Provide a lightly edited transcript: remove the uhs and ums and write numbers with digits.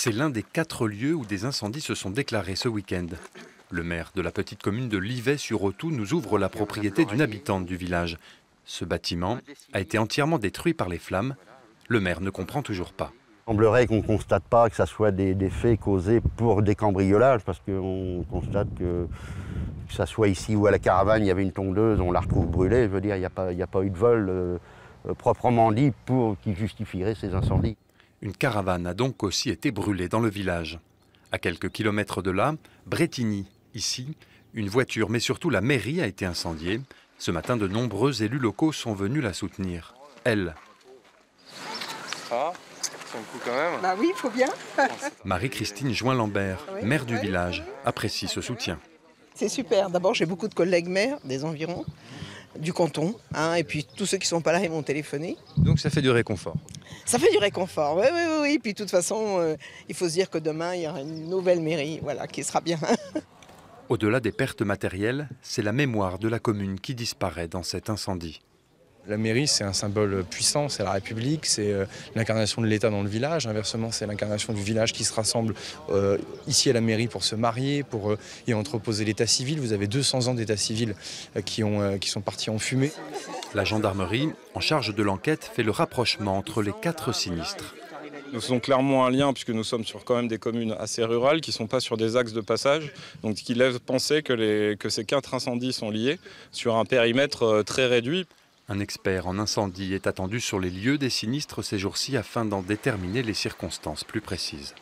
C'est l'un des 4 lieux où des incendies se sont déclarés ce week-end. Le maire de la petite commune de Livet-sur-Authou nous ouvre la propriété d'une habitante du village. Ce bâtiment a été entièrement détruit par les flammes. Le maire ne comprend toujours pas. Il semblerait qu'on ne constate pas que ce soit des faits causés pour des cambriolages, parce qu'on constate que ça soit ici ou à la caravane, il y avait une tondeuse, on la retrouve brûlée. Je veux dire, il n'y a pas eu de vol proprement dit qui justifierait ces incendies. Une caravane a donc aussi été brûlée dans le village. À quelques kilomètres de là, Brétigny, ici, une voiture, mais surtout la mairie a été incendiée. Ce matin, de nombreux élus locaux sont venus la soutenir. Elle. Ah, c'est un coup quand même. Bah oui, il faut bien. Marie-Christine Join-Lambert, maire du village, apprécie ce soutien. C'est super. D'abord, j'ai beaucoup de collègues maires des environs, du canton, et puis tous ceux qui ne sont pas là, ils m'ont téléphoné. Donc ça fait du réconfort. Ça fait du réconfort, oui. Puis de toute façon, il faut se dire que demain, il y aura une nouvelle mairie, voilà, qui sera bien. Au-delà des pertes matérielles, c'est la mémoire de la commune qui disparaît dans cet incendie. La mairie, c'est un symbole puissant, c'est la République, c'est l'incarnation de l'État dans le village. Inversement, c'est l'incarnation du village qui se rassemble ici à la mairie pour se marier, pour y entreposer l'état civil. Vous avez 200 ans d'état civil qui sont partis en fumée. La gendarmerie, en charge de l'enquête, fait le rapprochement entre les 4 sinistres. Nous faisons clairement un lien, puisque nous sommes sur quand même des communes assez rurales qui ne sont pas sur des axes de passage, donc qui laissent penser que ces 4 incendies sont liés sur un périmètre très réduit. Un expert en incendie est attendu sur les lieux des sinistres ces jours-ci afin d'en déterminer les circonstances plus précises.